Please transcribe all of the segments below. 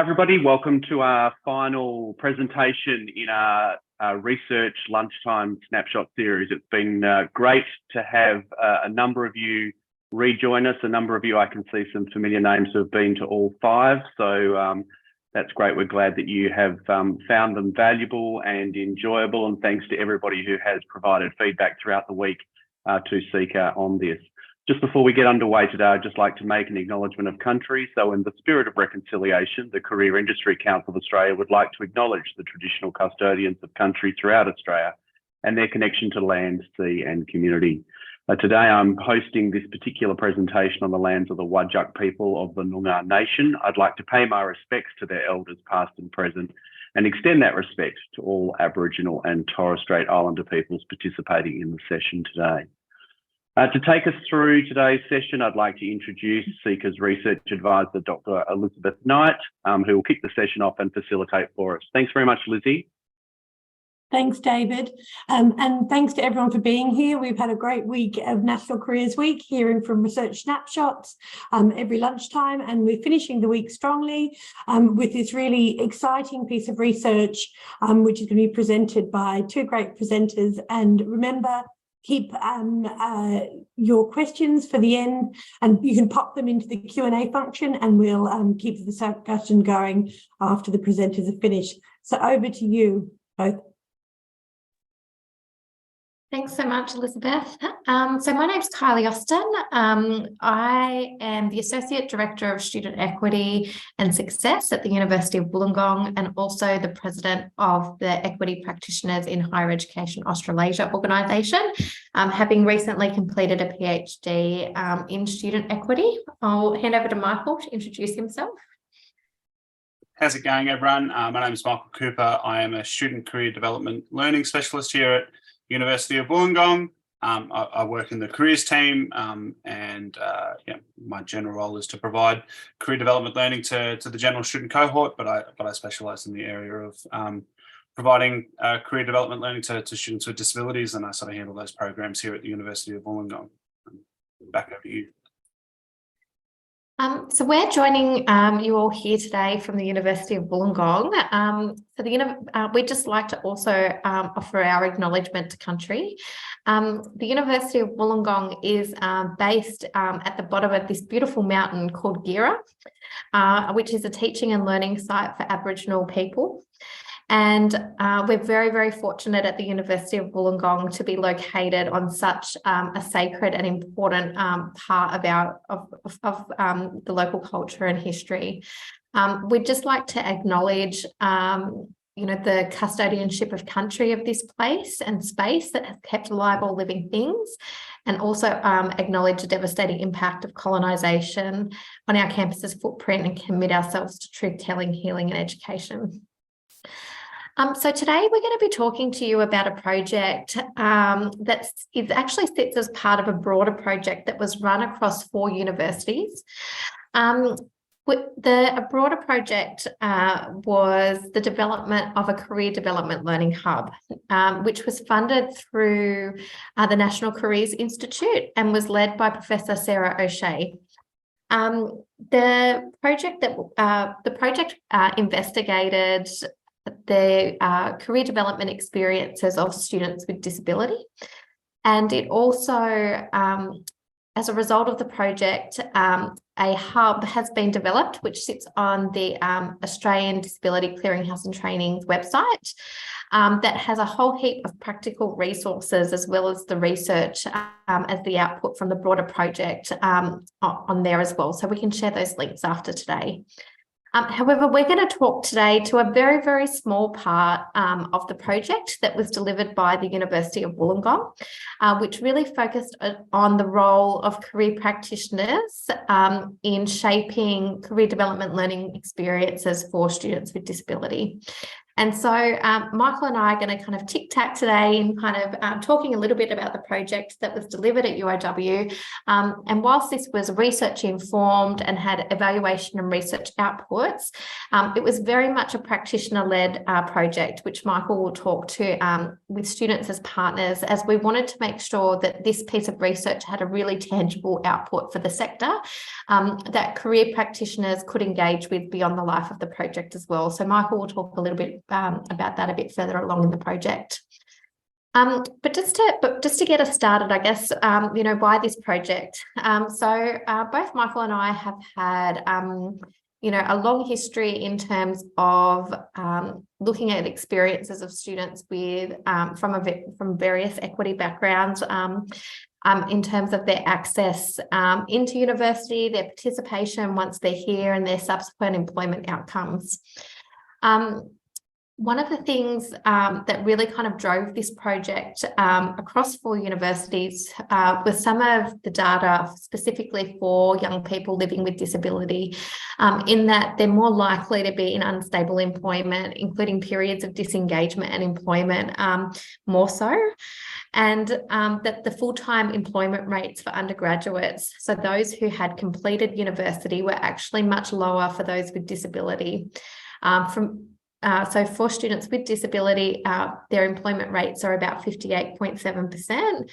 Hi everybody, welcome to our final presentation in our research lunchtime snapshot series. It's been great to have a number of you rejoin us. A number of you, I can see some familiar names who have been to all five, so that's great. We're glad that you have found them valuable and enjoyable, and thanks to everybody who has provided feedback throughout the week to Seeker on this. Just before we get underway today, I'd just like to make an acknowledgement of country. So in the spirit of reconciliation, the Career Industry Council of Australia would like to acknowledge the traditional custodians of country throughout Australia and their connection to land, sea and community. Today I'm hosting this particular presentation on the lands of the Whadjuk people of the Noongar Nation. I'd like to pay my respects to their elders past and present and extend that respect to all Aboriginal and Torres Strait Islander peoples participating in the session today. To take us through today's session, I'd like to introduce Seeker's Research Advisor, Dr. Elizabeth Knight, who will kick the session off and facilitate for us. Thanks very much, Lizzie. Thanks, David. And thanks to everyone for being here. We've had a great week of National Careers Week, hearing from research snapshots every lunchtime, and we're finishing the week strongly with this really exciting piece of research, which is going to be presented by two great presenters. And remember, keep your questions for the end, and you can pop them into the Q&A function, and we'll keep the discussion going after the presenters are finished. So over to you both. Thanks so much, Elizabeth. So my name's Kylie Austin. I am the Associate Director of Student Equity and Success at the University of Wollongong, and also the President of the Equity Practitioners in Higher Education Australasia organisation, having recently completed a PhD in student equity. I'll hand over to Michael to introduce himself. How's it going, everyone? My name is Michael Cooper. I am a Student Career Development Learning Specialist here at University of Wollongong. I work in the careers team, and my general role is to provide career development learning to the general student cohort, but I specialise in the area of providing career development learning to students with disabilities, and I sort of handle those programs here at the University of Wollongong. Back over to you. So we're joining you all here today from the University of Wollongong. We'd just like to also offer our acknowledgement to country. The University of Wollongong is based at the bottom of this beautiful mountain called Gira, which is a teaching and learning site for Aboriginal people. And we're very, very fortunate at the University of Wollongong to be located on such a sacred and important part of the local culture and history. We'd just like to acknowledge, the custodianship of country of this place and space that has kept alive all living things, and also acknowledge the devastating impact of colonisation on our campus's footprint, and commit ourselves to truth-telling, healing and education. So today we're going to be talking to you about a project that actually sits as part of a broader project that was run across 4 universities. The broader project was the development of a career development learning hub, which was funded through the National Careers Institute and was led by Professor Sarah O'Shea. The project investigated the career development experiences of students with disability. And it also, as a result of the project, a hub has been developed, which sits on the Australian Disability Clearinghouse and Training's website, that has a whole heap of practical resources, as well as the research as the output from the broader project on there as well. So we can share those links after today. However, we're going to talk today to a very, very small part of the project that was delivered by the University of Wollongong, which really focused on the role of career practitioners in shaping career development learning experiences for students with disability. And so Michael and I are going to kind of tic-tac today in kind of talking a little bit about the project that was delivered at UIW. And whilst this was research informed and had evaluation and research outputs, it was very much a practitioner-led project, which Michael will talk to with students as partners, as we wanted to make sure that this piece of research had a really tangible output for the sector that career practitioners could engage with beyond the life of the project as well. So Michael will talk a little bit about that a bit further along in the project. But just to get us started, I guess, why this project? So both Michael and I have had, a long history in terms of looking at experiences of students with from various equity backgrounds in terms of their access into university, their participation once they're here, and their subsequent employment outcomes. One of the things that really kind of drove this project across 4 universities was some of the data specifically for young people living with disability, in that they're more likely to be in unstable employment, including periods of disengagement and employment more so. And that the full-time employment rates for undergraduates, so those who had completed university, were actually much lower for those with disability. So for students with disability, their employment rates are about 58.7%,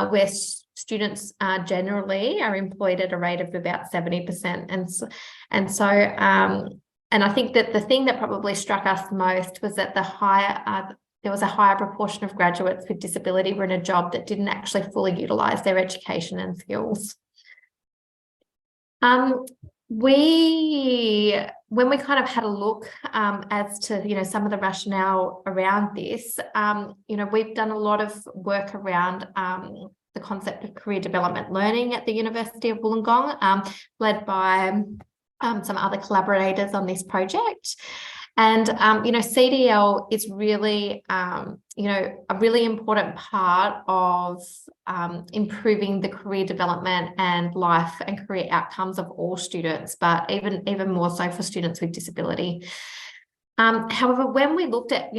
where students generally are employed at a rate of about 70%. And I think that the thing that probably struck us most was that there was a higher proportion of graduates with disability were in a job that didn't actually fully utilise their education and skills. When we kind of had a look as to, some of the rationale around this, we've done a lot of work around the concept of career development learning at the University of Wollongong, led by some other collaborators on this project. And, CDL is really, a really important part of improving the career development and life and career outcomes of all students, but even more so for students with disability. However, when we looked at,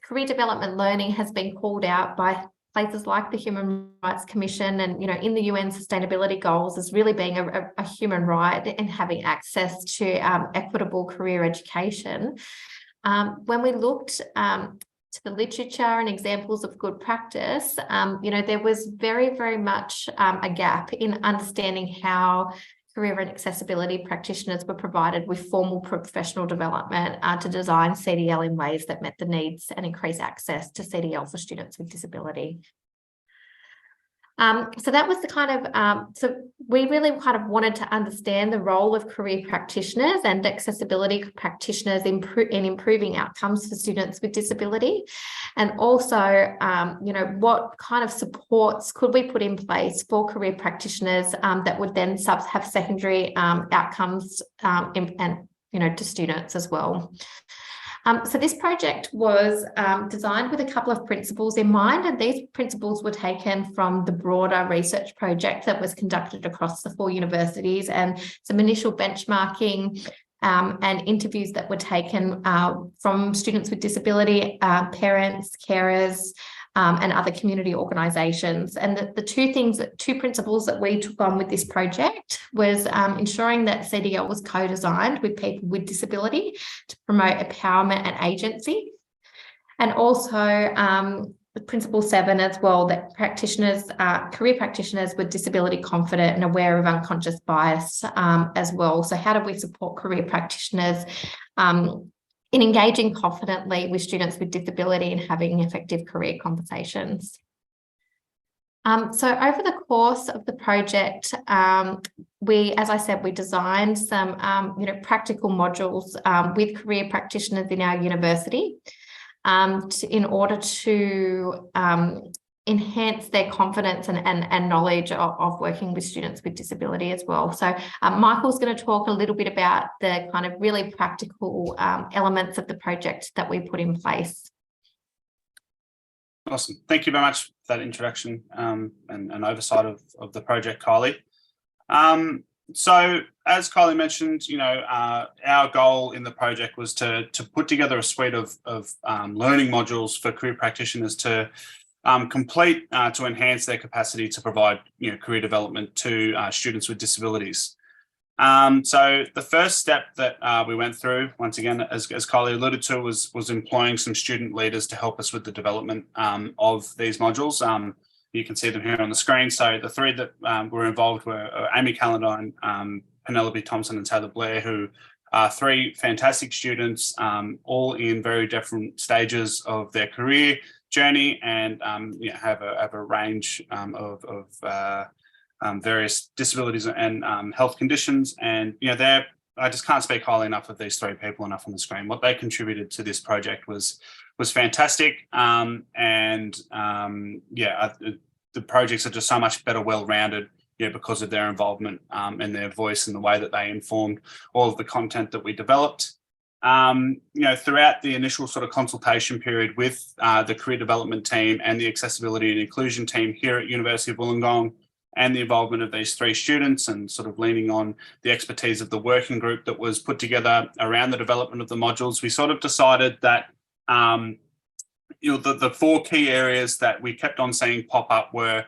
career development learning has been called out by places like the Human Rights Commission and, in the UN Sustainability Goals as really being a human right and having access to equitable career education. When we looked to the literature and examples of good practice, there was very, very much a gap in understanding how career and accessibility practitioners were provided with formal professional development to design CDL in ways that met the needs and increase access to CDL for students with disability. So that was the kind of, so we really kind of wanted to understand the role of career practitioners and accessibility practitioners in improving outcomes for students with disability. And also, what kind of supports could we put in place for career practitioners that would then have secondary outcomes to students as well. So this project was designed with a couple of principles in mind, and these principles were taken from the broader research project that was conducted across the 4 universities, and some initial benchmarking and interviews that were taken from students with disability, parents, carers, and other community organisations. And the two principles that we took on with this project was ensuring that CDL was co-designed with people with disability to promote empowerment and agency. And also Principle 7 as well, that career practitioners were disability confident and aware of unconscious bias as well. So how do we support career practitioners in engaging confidently with students with disability and having effective career conversations? So over the course of the project, as I said, we designed some, practical modules with career practitioners in our university in order to enhance their confidence and knowledge of working with students with disability as well. So Michael's going to talk a little bit about the kind of really practical elements of the project that we put in place. Awesome. Thank you very much for that introduction and oversight of the project, Kylie. So as Kylie mentioned, our goal in the project was to put together a suite of learning modules for career practitioners to complete to enhance their capacity to provide career development to students with disabilities. So the first step that we went through, once again, as Kylie alluded to, was employing some student leaders to help us with the development of these modules. You can see them here on the screen. So the three that were involved were Amy Callandine, Penelope Thompson and Taylor Blair, who are three fantastic students, all in very different stages of their career journey, and have a range of various disabilities and health conditions. And I just can't speak highly enough of these three people enough on the screen. What they contributed to this project was fantastic. The projects are just so much better, well-rounded, because of their involvement and their voice and the way that they informed all of the content that we developed. Throughout the initial sort of consultation period with the career development team and the accessibility and inclusion team here at University of Wollongong, and the involvement of these three students, and sort of leaning on the expertise of the working group that was put together around the development of the modules, we sort of decided that the four key areas that we kept on seeing pop up were,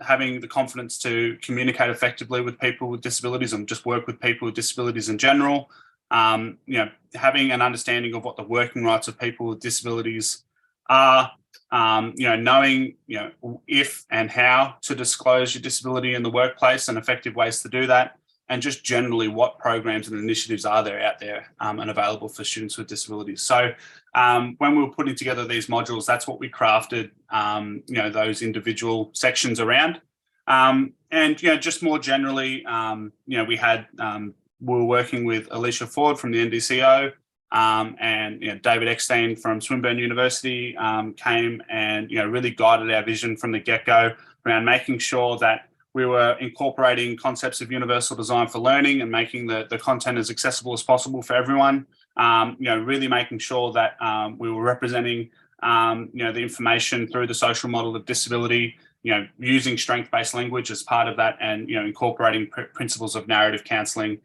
having the confidence to communicate effectively with people with disabilities and just work with people with disabilities in general. Having an understanding of what the working rights of people with disabilities are. Knowing, if and how to disclose your disability in the workplace and effective ways to do that, and just generally what programs and initiatives are there out there and available for students with disabilities. So when we were putting together these modules, that's what we crafted, those individual sections around. Just more generally, we were working with Alicia Ford from the NDCO, and David Eckstein from Swinburne University came and really guided our vision from the get-go around making sure that we were incorporating concepts of universal design for learning and making the content as accessible as possible for everyone. Really making sure that we were representing the information through the social model of disability, using strength-based language as part of that, and incorporating principles of narrative counselling,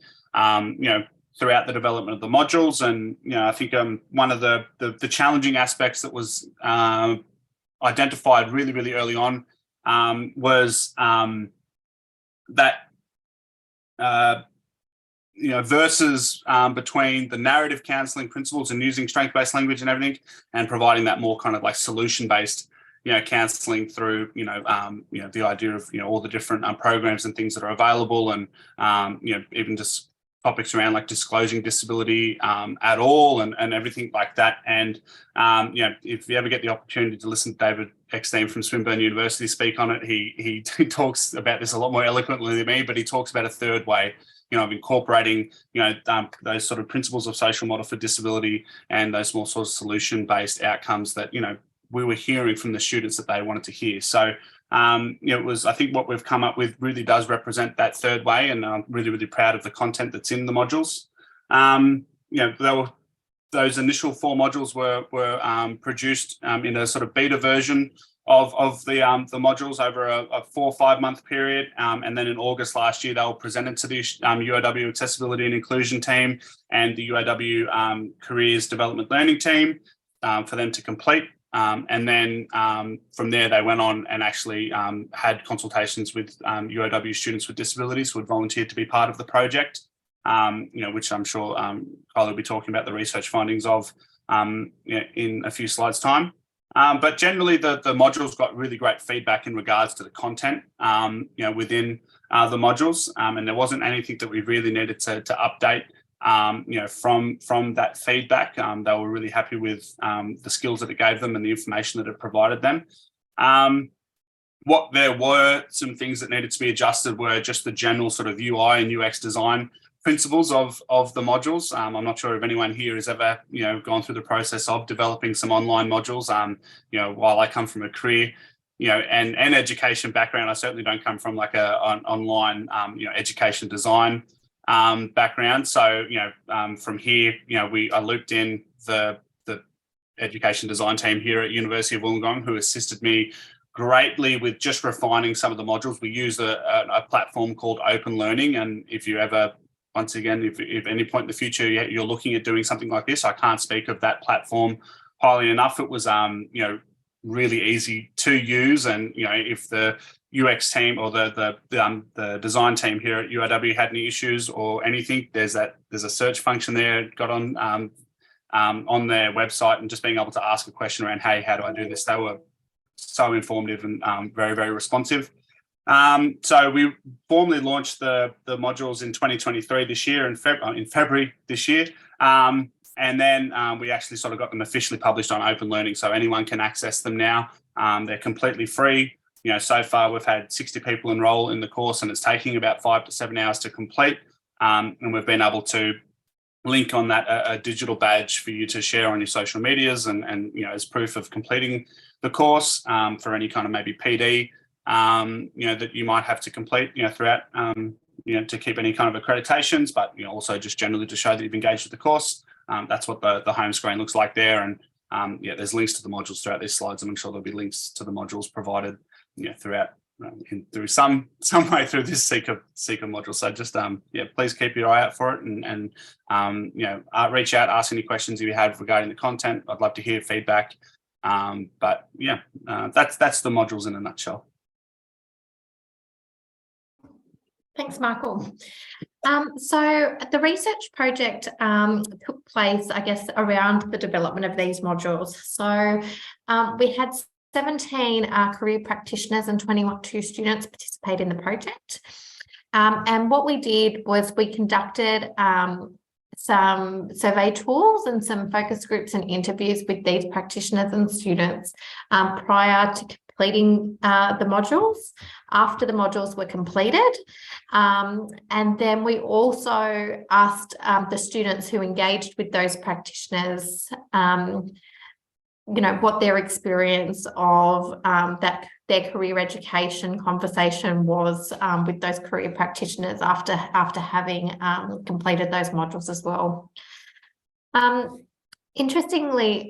throughout the development of the modules. And I think one of the challenging aspects that was identified really, really early on was that versus between the narrative counselling principles and using strength-based language and everything, and providing that more kind of like solution-based counselling through the idea of all the different programs and things that are available, and even just topics around like disclosing disability at all, and everything like that. And if you ever get the opportunity to listen to David Eckstein from Swinburne University speak on it, he talks about this a lot more eloquently than me, but he talks about a third way of incorporating those sort of principles of social model for disability and those more sort of solution-based outcomes that we were hearing from the students that they wanted to hear. So it was, I think what we've come up with really does represent that third way, and I'm really, really proud of the content that's in the modules. Those initial four modules were produced in a sort of beta version of the modules over a 4 or 5 month period, and then in August last year they were presented to the UAW Accessibility and Inclusion team and the UAW Careers Development Learning team for them to complete. And then from there, they went on and actually had consultations with UAW students with disabilities who had volunteered to be part of the project, which I'm sure Kylie will be talking about the research findings of in a few slides' time. But generally, the modules got really great feedback in regards to the content, within the modules, and there wasn't anything that we really needed to update. From that feedback, they were really happy with the skills that it gave them and the information that it provided them. What there were some things that needed to be adjusted were just the general sort of UI and UX design principles of the modules. I'm not sure if anyone here has ever gone through the process of developing some online modules. While I come from a career and education background, I certainly don't come from like an online education design background. So from here, I looped in the education design team here at University of Wollongong, who assisted me greatly with just refining some of the modules. We use a platform called Open Learning, and if you ever, once again, if any point in the future you're looking at doing something like this, I can't speak of that platform highly enough. It was really easy to use, and if the UX team or the design team here at URW had any issues or anything, there's a search function there. Got on their website, and just being able to ask a question around, hey, how do I do this? They were so informative and very, very responsive. So we formally launched the modules in 2023 this year, in February this year. And then we actually sort of got them officially published on Open Learning, so anyone can access them now. They're completely free. So far we've had 60 people enroll in the course, and it's taking about 5 to 7 hours to complete. And we've been able to link on that a digital badge for you to share on your social medias and as proof of completing the course, for any kind of maybe PD that you might have to complete throughout to keep any kind of accreditations, but also just generally to show that you've engaged with the course. That's what the home screen looks like there, and there's links to the modules throughout these slides, and I'm sure there'll be links to the modules provided throughout through some way through this Seeker module. So just please keep your eye out for it, and reach out, ask any questions if you have regarding the content. I'd love to hear feedback. That's the modules in a nutshell. Thanks, Michael. So the research project took place, I guess, around the development of these modules. So we had 17 career practitioners and 22 students participate in the project. And what we did was we conducted some survey tools and some focus groups and interviews with these practitioners and students prior to completing the modules, after the modules were completed. And then we also asked the students who engaged with those practitioners what their experience of their career education conversation was with those career practitioners after having completed those modules as well. Interestingly,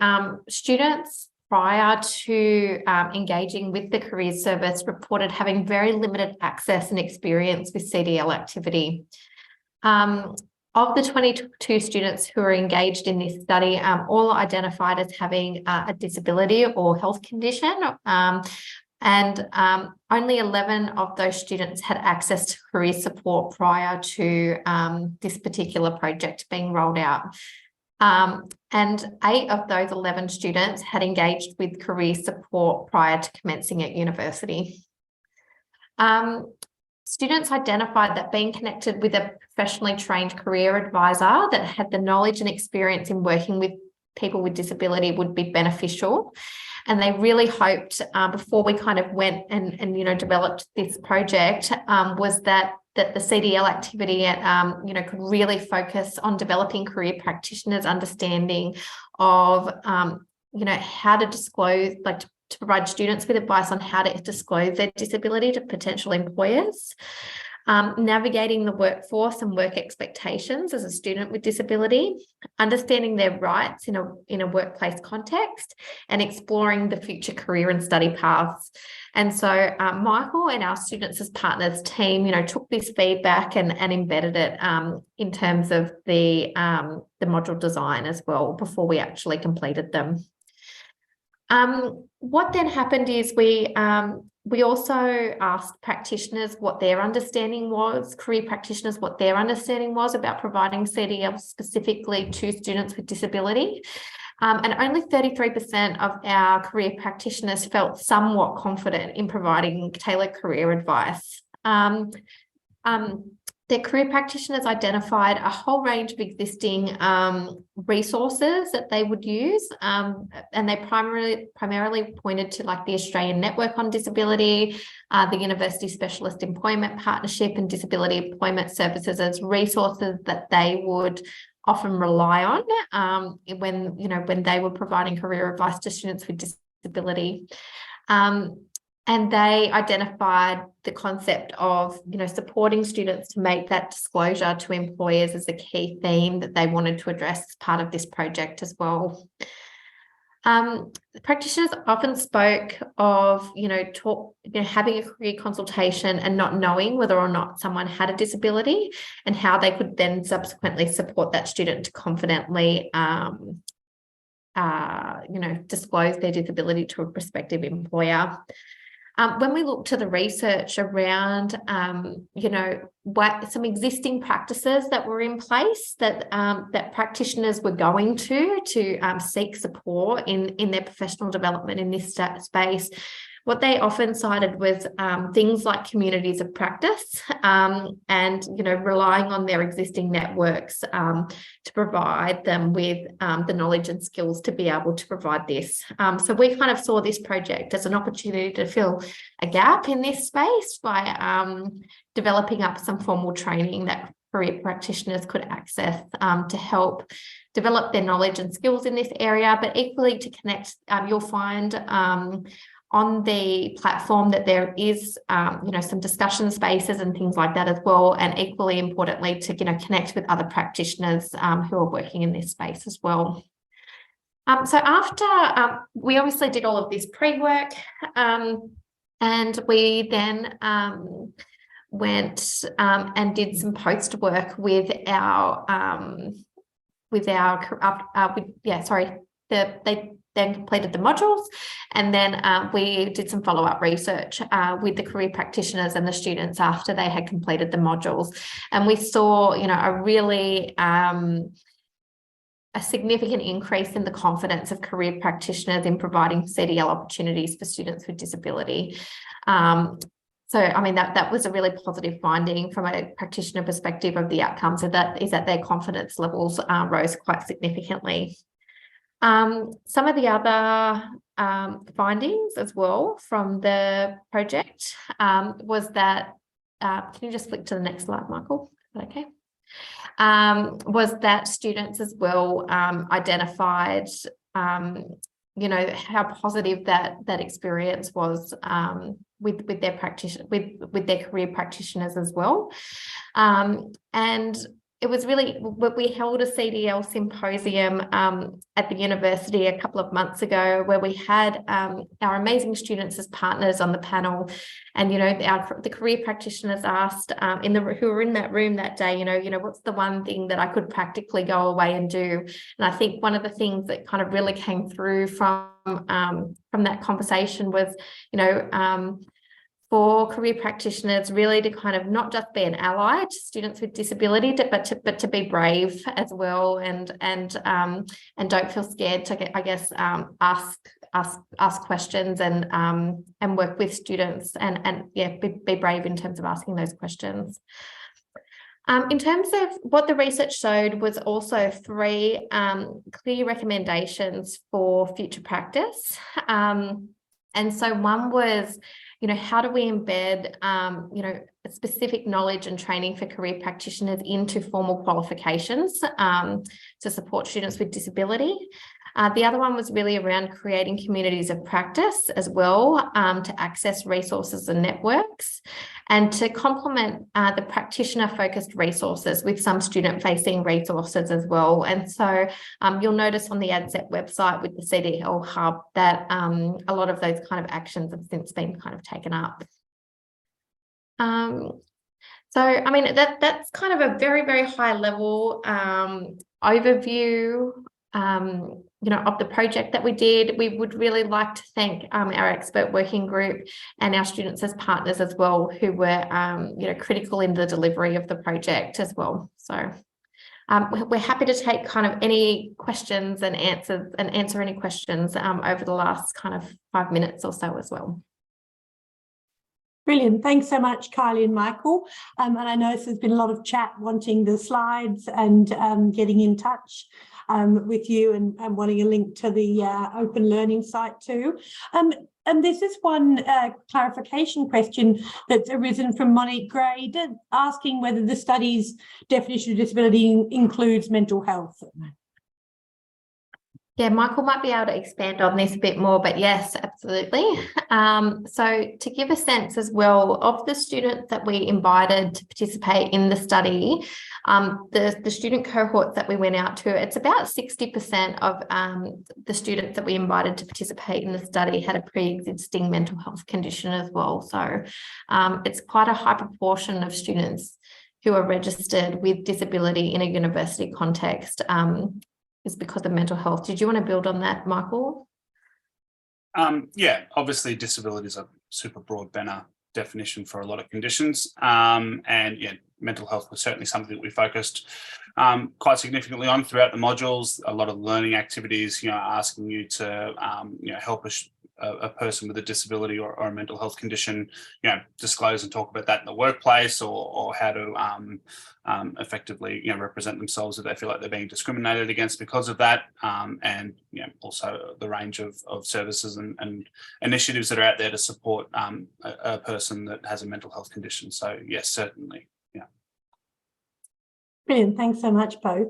students prior to engaging with the careers service reported having very limited access and experience with CDL activity. Of the 22 students who were engaged in this study, all identified as having a disability or health condition, and only 11 of those students had access to career support prior to this particular project being rolled out. And 8 of those 11 students had engaged with career support prior to commencing at university. Students identified that being connected with a professionally trained career advisor that had the knowledge and experience in working with people with disability would be beneficial. And they really hoped, before we kind of went and developed this project, was that the CDL activity could really focus on developing career practitioners' understanding of how to disclose, to provide students with advice on how to disclose their disability to potential employers, navigating the workforce and work expectations as a student with disability, understanding their rights in a workplace context, and exploring the future career and study paths. And so Michael and our Students as Partners team, took this feedback and embedded it in terms of the module design as well before we actually completed them. What then happened is we also asked practitioners what their understanding was, career practitioners what their understanding was about providing CDL specifically to students with disability. And only 33% of our career practitioners felt somewhat confident in providing tailored career advice. Their career practitioners identified a whole range of existing resources that they would use, and they primarily pointed to the Australian Network on Disability, the University Specialist Employment Partnership, and Disability Employment Services as resources that they would often rely on when they were providing career advice to students with disability. And they identified the concept of, supporting students to make that disclosure to employers as a key theme that they wanted to address as part of this project as well. Practitioners often spoke of, having a career consultation and not knowing whether or not someone had a disability, and how they could then subsequently support that student to confidently, disclose their disability to a prospective employer. When we look to the research around, what some existing practices that were in place that practitioners were going to seek support in their professional development in this space, what they often cited was things like communities of practice, and relying on their existing networks to provide them with the knowledge and skills to be able to provide this. So we kind of saw this project as an opportunity to fill a gap in this space by developing up some formal training that career practitioners could access to help develop their knowledge and skills in this area, but equally to connect. You'll find on the platform that there is, some discussion spaces and things like that as well, and equally importantly to connect with other practitioners who are working in this space as well. So after we obviously did all of this pre-work, and we then went and did some post work with they then completed the modules, and then we did some follow-up research with the career practitioners and the students after they had completed the modules, and we saw a really a significant increase in the confidence of career practitioners in providing CDL opportunities for students with disability. So, I mean, that was a really positive finding from a practitioner perspective of the outcomes, so that is that their confidence levels rose quite significantly. Some of the other findings as well from the project was that, can you just flick to the next slide, Michael? Okay. Was that students as well identified, how positive that experience was with their practitioner, with their career practitioners as well. And it was really, we held a CDL symposium at the university a couple of months ago, where we had our amazing students as partners on the panel, and the career practitioners asked who were in that room that day, what's the one thing that I could practically go away and do? And I think one of the things that kind of really came through from that conversation was, for career practitioners really to kind of not just be an ally to students with disability, but to be brave as well, and don't feel scared to, I guess, ask questions and work with students, and be brave in terms of asking those questions. In terms of what the research showed was also 3 clear recommendations for future practice. And so one was, how do we embed, specific knowledge and training for career practitioners into formal qualifications to support students with disability? The other one was really around creating communities of practice as well, to access resources and networks, and to complement the practitioner-focused resources with some student-facing resources as well. And so you'll notice on the ADSET website with the CDL Hub that a lot of those kind of actions have since been kind of taken up. So, I mean, that's kind of a very, very high level overview of the project that we did. We would really like to thank our expert working group and our students as partners as well, who were critical in the delivery of the project as well. So we're happy to take kind of any questions and answer any questions over the last kind of 5 minutes or so as well. Brilliant. Thanks so much, Kylie and Michael. And I know there's been a lot of chat wanting the slides and getting in touch with you and wanting a link to the open learning site too. And there's this one clarification question that's arisen from Monique Gray, asking whether the study's definition of disability includes mental health. Yeah, Michael might be able to expand on this a bit more, but yes, absolutely. So to give a sense as well of the students that we invited to participate in the study, the student cohorts that we went out to, it's about 60% of the students that we invited to participate in the study had a pre-existing mental health condition as well. So it's quite a high proportion of students who are registered with disability in a university context is because of mental health. Did you want to build on that, Michael? Yeah, obviously disability is a super broad banner definition for a lot of conditions. And yeah, mental health was certainly something that we focused quite significantly on throughout the modules. A lot of learning activities, asking you to, help a person with a disability or a mental health condition, disclose and talk about that in the workplace, or how to effectively, represent themselves if they feel like they're being discriminated against because of that, and also the range of services and initiatives that are out there to support a person that has a mental health condition. So yes, certainly, yeah. Brilliant. Thanks so much, both.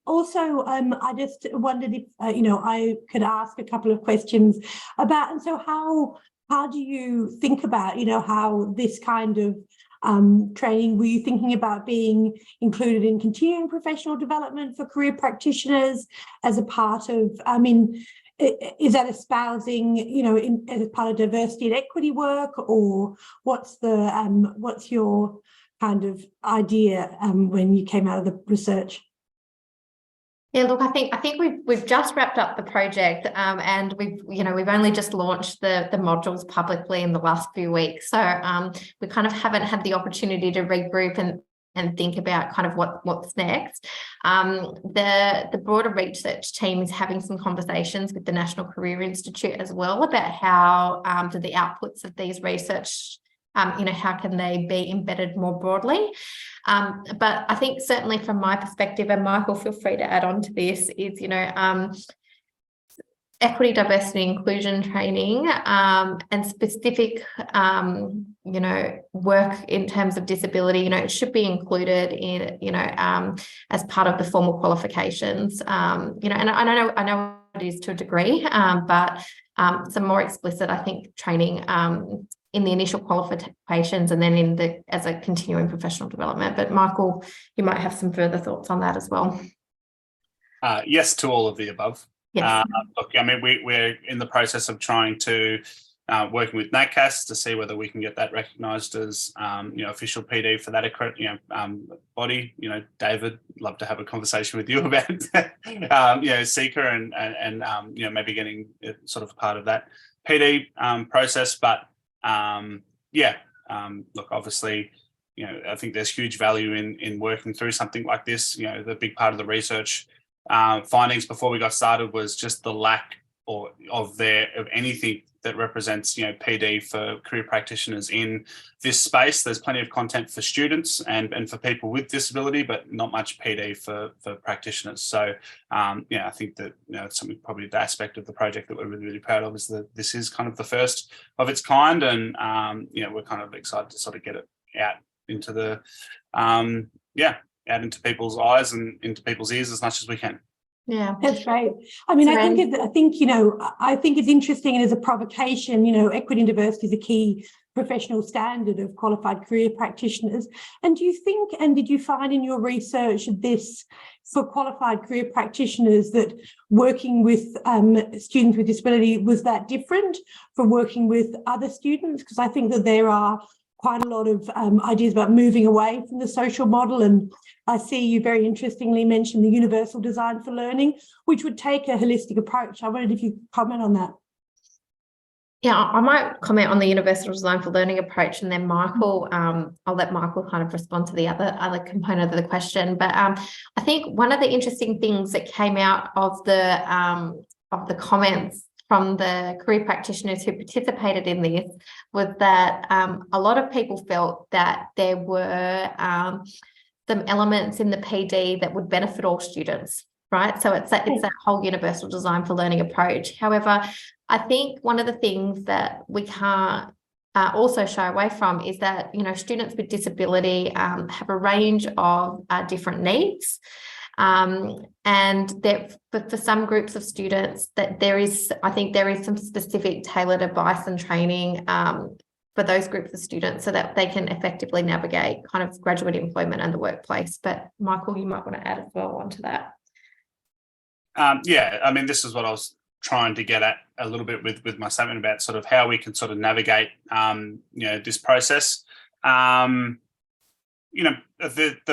Also, I just wondered if, I could ask a couple of questions about, and so how do you think about, how this kind of training, were you thinking about being included in continuing professional development for career practitioners as a part of, is that espousing, as part of diversity and equity work, or what's your kind of idea when you came out of the research? Yeah, look, I think we've just wrapped up the project, and we've only just launched the modules publicly in the last few weeks. So we kind of haven't had the opportunity to regroup and think about kind of what's next. The broader research team is having some conversations with the National Career Institute as well about how do the outputs of these research, how can they be embedded more broadly? But I think certainly from my perspective, and Michael, feel free to add on to this, is, equity, diversity, inclusion training and specific, work in terms of disability, it should be included in, as part of the formal qualifications, and I know it is to a degree, but some more explicit, I think, training in the initial qualifications and then as a continuing professional development. But Michael, you might have some further thoughts on that as well. Yes to all of the above. Yes. Look, we're in the process of trying to working with NACAS to see whether we can get that recognised as official PD for that body. David, love to have a conversation with you about Seeker and maybe getting sort of part of that PD process. But look, obviously, I think there's huge value in working through something like this. The big part of the research findings before we got started was just the lack of anything that represents, PD for career practitioners in this space. There's plenty of content for students and for people with disability, but not much PD for practitioners. So, I think that, it's something, probably the aspect of the project that we're really, really proud of is that this is kind of the first of its kind. And, we're kind of excited to sort of get it out into the, out into people's eyes and into people's ears as much as we can. Yeah, that's great. I think it's interesting, and as a provocation, equity and diversity is a key professional standard of qualified career practitioners. And do you think, and did you find in your research this for qualified career practitioners, that working with students with disability was that different from working with other students? Because I think that there are quite a lot of ideas about moving away from the social model. And I see you very interestingly mentioned the universal design for learning, which would take a holistic approach. I wondered if you could comment on that. Yeah, I might comment on the universal design for learning approach, and then Michael, I'll let Michael kind of respond to the other component of the question. But I think one of the interesting things that came out of the comments from the career practitioners who participated in this was that a lot of people felt that there were some elements in the PD that would benefit all students, right? So it's that whole universal design for learning approach. However, I think one of the things that we can't also shy away from is that, students with disability have a range of different needs. And that for some groups of students, that I think there is some specific tailored advice and training for those groups of students so that they can effectively navigate kind of graduate employment and the workplace. But Michael, you might want to add as well onto that. Yeah, I mean, this is what I was trying to get at a little bit with my statement about sort of how we can sort of navigate, this process. The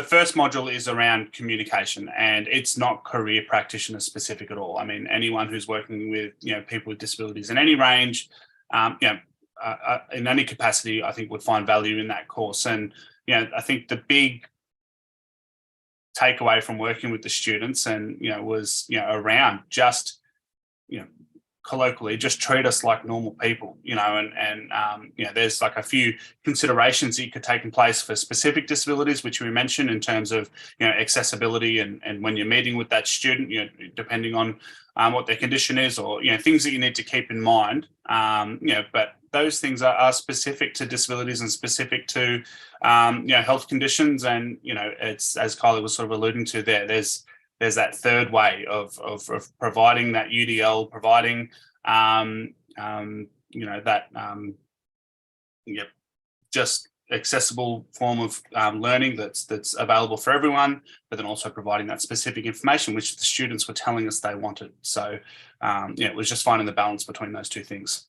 first module is around communication, and it's not career practitioner specific at all. I mean, anyone who's working with, people with disabilities in any range, in any capacity, I think would find value in that course. And, I think the big takeaway from working with the students and, was, around just, colloquially, just treat us like normal people, and there's like a few considerations that could take in place for specific disabilities, which we mentioned in terms of, accessibility and when you're meeting with that student, depending on what their condition is, or, things that you need to keep in mind, but those things are specific to disabilities and specific to, health conditions. And, it's, as Kylie was sort of alluding to there's that third way of providing that UDL, providing, just accessible form of learning that's available for everyone, but then also providing that specific information which the students were telling us they wanted. So, it was just finding the balance between those two things.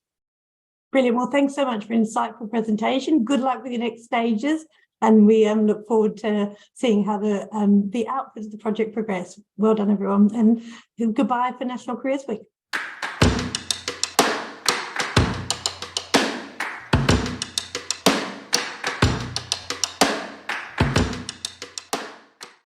Brilliant. Well, thanks so much for an insightful presentation. Good luck with your next stages. And we look forward to seeing how the output of the project progress. Well done, everyone. And goodbye for National Careers Week.